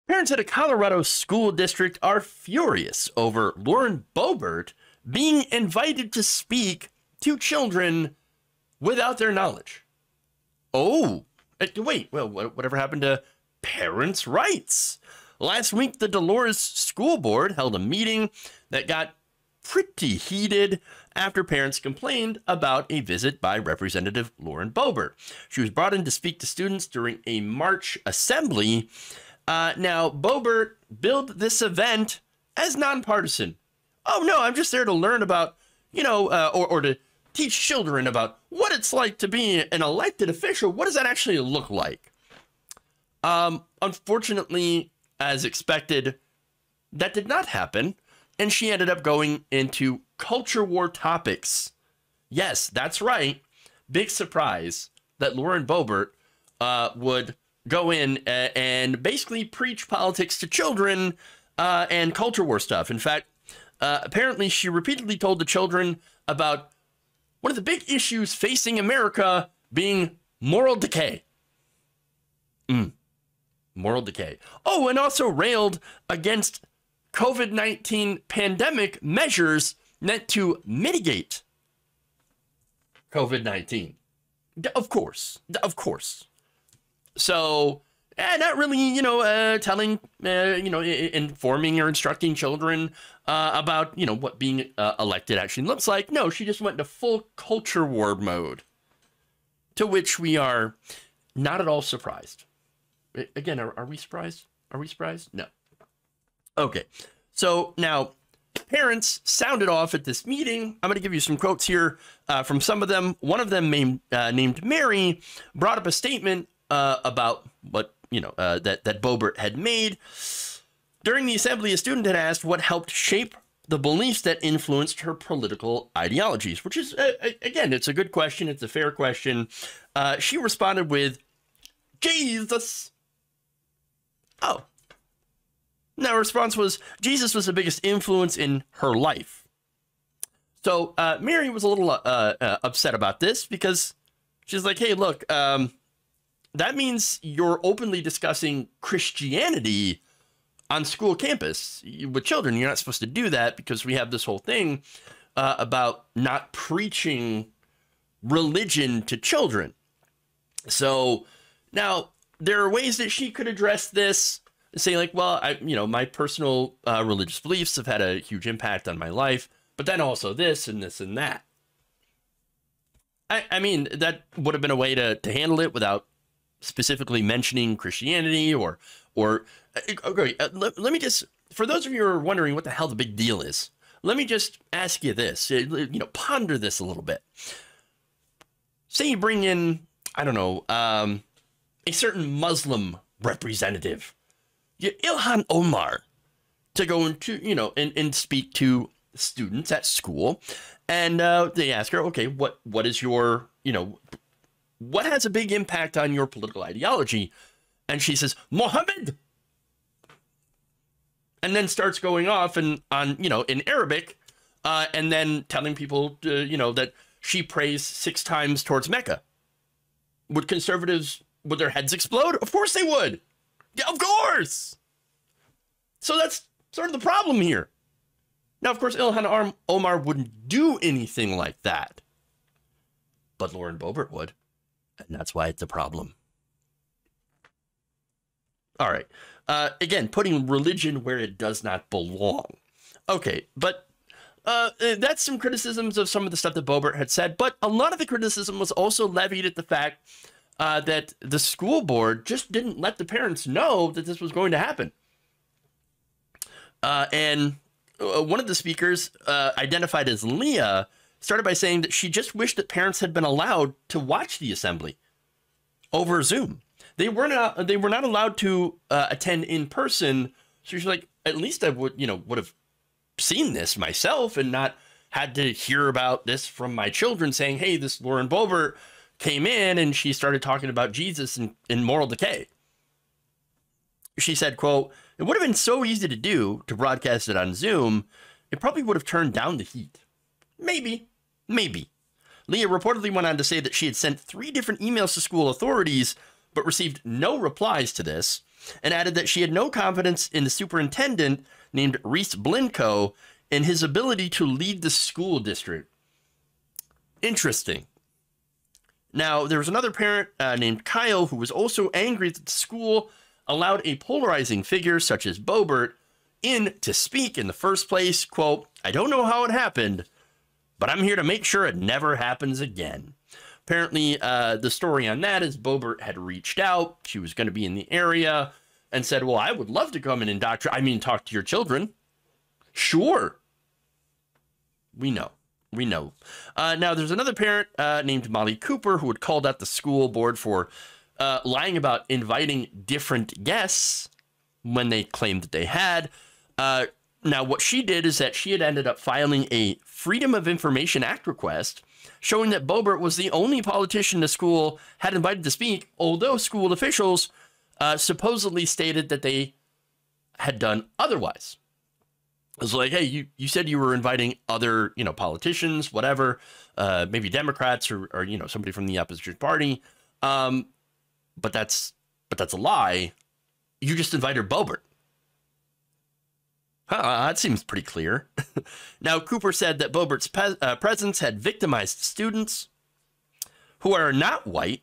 Parents at a Colorado school district are furious over Lauren Boebert being invited to speak to children without their knowledge. Oh, wait, well, whatever happened to parents' rights? Last week, the Dolores School Board held a meeting that got pretty heated after parents complained about a visit by Representative Lauren Boebert. She was brought in to speak to students during a March assembly. Now, Boebert billed this event as nonpartisan. Oh, no, I'm just there to learn about, or to teach children about what it's like to be an elected official. What does that actually look like? Unfortunately, as expected, that did not happen. And she ended up going into culture war topics. Yes, that's right. Big surprise that Lauren Boebert would go in and basically preach politics to children and culture war stuff. In fact, apparently she repeatedly told the children about one of the big issues facing America being moral decay. Moral decay. Oh, and also railed against COVID-19 pandemic measures meant to mitigate COVID-19. Of course. So, not really, telling, informing or instructing children about, what being elected actually looks like. No, she just went into full culture war mode, to which we are not at all surprised. Again, are we surprised? Are we surprised? No. Okay, so now parents sounded off at this meeting. I'm going to give you some quotes here from some of them. One of them named Mary brought up a statement about what, that Boebert had made. During the assembly, a student had asked what helped shape the beliefs that influenced her political ideologies, which is, again, it's a good question. It's a fair question. She responded with, Jesus. Oh. Now, her response was, Jesus was the biggest influence in her life. So Mary was a little upset about this because she's like, hey, look, that means you're openly discussing Christianity on school campus with children. You're not supposed to do that because we have this whole thing about not preaching religion to children. So now there are ways that she could address this. Say like, well, my personal religious beliefs have had a huge impact on my life, but then also this and this and that. I mean, that would have been a way to handle it without specifically mentioning Christianity or okay, let me just, for those of you who are wondering what the hell the big deal is, let me just ask you this, ponder this a little bit. Say you bring in, I don't know, a certain Muslim representative, Ilhan Omar, to go into, and speak to students at school. And they ask her, okay, what is your, what has a big impact on your political ideology? And she says, Muhammad. And then starts going off in Arabic, and then telling people, that she prays 6 times towards Mecca. Would conservatives, would their heads explode? Of course they would. Yeah, of course. So that's sort of the problem here. Now, of course, Ilhan Omar wouldn't do anything like that. But Lauren Boebert would. And that's why it's a problem. All right. Again, putting religion where it does not belong. Okay, but that's some criticisms of some of the stuff that Boebert had said. But a lot of the criticism was also levied at the fact that the school board just didn't let the parents know that this was going to happen. And one of the speakers, identified as Leah, started by saying that she just wished that parents had been allowed to watch the assembly over Zoom. They were not allowed to attend in person. So she's like, at least I would have seen this myself and not had to hear about this from my children saying, hey, this Lauren Boebert came in and she started talking about Jesus and moral decay. She said, quote, it would have been so easy to do to broadcast it on Zoom. It probably would have turned down the heat. Maybe. Leah reportedly went on to say that she had sent 3 different emails to school authorities, but received no replies to this. and added that she had no confidence in the superintendent named Reese Blinko in his ability to lead the school district. Interesting. Now, there was another parent named Kyle who was also angry that the school allowed a polarizing figure such as Boebert in to speak in the first place. Quote, "I don't know how it happened, but I'm here to make sure it never happens again." Apparently, the story on that is Boebert had reached out. She was going to be in the area and said, well, I would love to come and talk to your children. Sure. We know. Now, there's another parent named Molly Cooper who had called out the school board for lying about inviting different guests when they claimed that they had. Now, what she did is that she had ended up filing a Freedom of Information Act request showing that Boebert was the only politician the school had invited to speak, although school officials supposedly stated that they had done otherwise. It was like, hey, you said you were inviting other, politicians, whatever, maybe Democrats or somebody from the opposition party. But that's a lie. You just invited Boebert. That seems pretty clear. Now, Cooper said that Boebert's presence had victimized students who are not white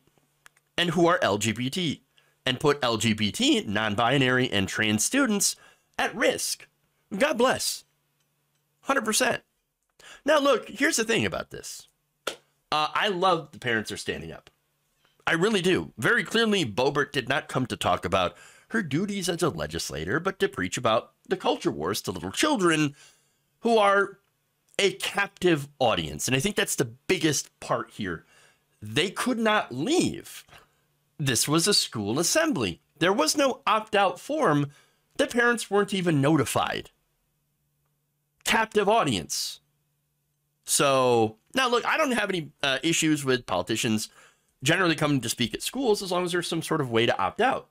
and who are LGBT, and put LGBT, non-binary, and trans students at risk. God bless. 100%. Now, look, here's the thing about this. I love the parents are standing up. I really do. Very clearly, Boebert did not come to talk about her duties as a legislator, but to preach about the culture wars to little children who are a captive audience. And I think that's the biggest part here. They could not leave. This was a school assembly. There was no opt-out form. The parents weren't even notified. Captive audience. So, now look, I don't have any issues with politicians generally coming to speak at schools as long as there's some sort of way to opt out.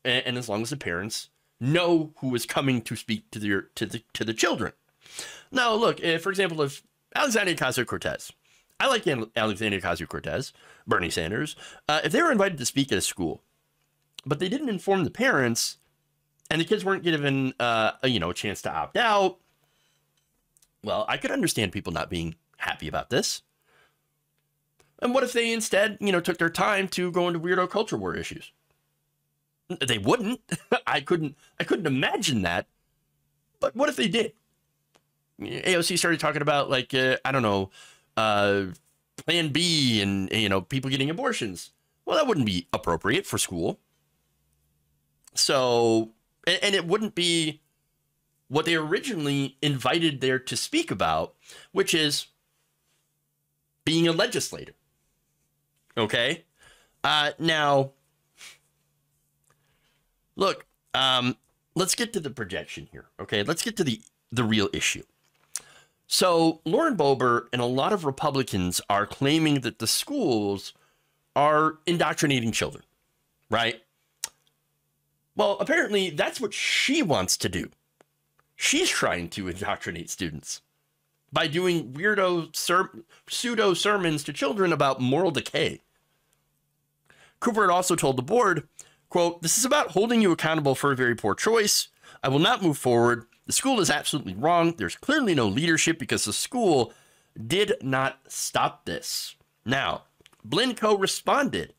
And as long as the parents know who is coming to speak to the children. Now, look, for example, if Alexandria Ocasio-Cortez, I like Alexandria Ocasio-Cortez, Bernie Sanders, if they were invited to speak at a school, but they didn't inform the parents, and the kids weren't given, a chance to opt out, well, I could understand people not being happy about this. And what if they instead, took their time to go into weirdo culture war issues? They wouldn't. I couldn't imagine that. But what if they did? AOC started talking about Plan B and people getting abortions. Well, that wouldn't be appropriate for school. So, and it wouldn't be what they originally invited there to speak about, which is being a legislator. Okay. Now, look, let's get to the projection here. Okay. Let's get to the real issue. So Lauren Boebert and a lot of Republicans are claiming that the schools are indoctrinating children, right? Well, apparently that's what she wants to do. She's trying to indoctrinate students by doing weirdo pseudo sermons to children about moral decay. Cooper had also told the board, quote, "This is about holding you accountable for a very poor choice. I will not move forward. The school is absolutely wrong. There's clearly no leadership because the school did not stop this." Now, Blinko responded,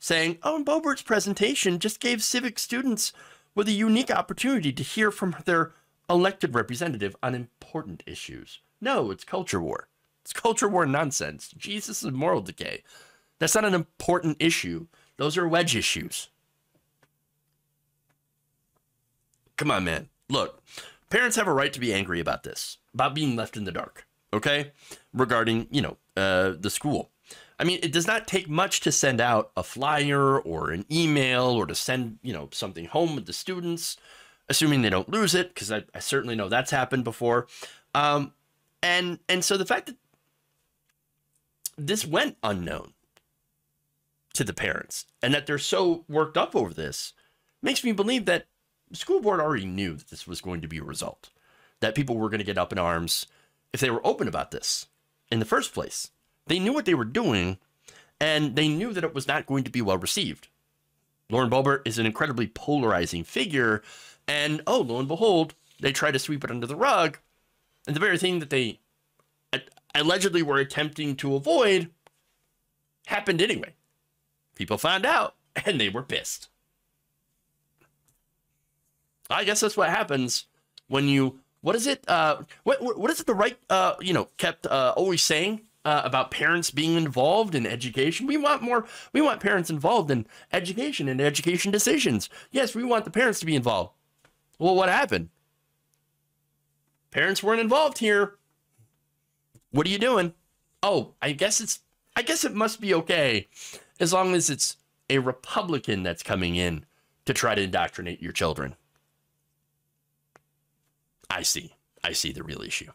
saying, "Oh, and Boebert's presentation just gave civic students with a unique opportunity to hear from their elected representative on important issues. No, it's culture war. It's culture war nonsense. Jesus is moral decay. That's not an important issue. Those are wedge issues." Come on, man. Look, parents have a right to be angry about this, about being left in the dark, okay? Regarding, the school. I mean, it does not take much to send out a flyer or an email or to send, something home with the students, assuming they don't lose it, because I certainly know that's happened before. And so the fact that this went unknown to the parents and that they're so worked up over this makes me believe that the school board already knew that this was going to be a result, that people were going to get up in arms if they were open about this in the first place. They knew what they were doing, and they knew that it was not going to be well received. Lauren Boebert is an incredibly polarizing figure. And oh, lo and behold, they try to sweep it under the rug. And the very thing that they allegedly were attempting to avoid happened anyway. People found out and they were pissed. I guess that's what happens when you, what is it? What is it the right, kept always saying about parents being involved in education? We want parents involved in education and education decisions. Yes, we want the parents to be involved. Well, what happened? Parents weren't involved here. What are you doing? Oh, I guess it must be okay as long as it's a Republican that's coming in to try to indoctrinate your children. I see the real issue.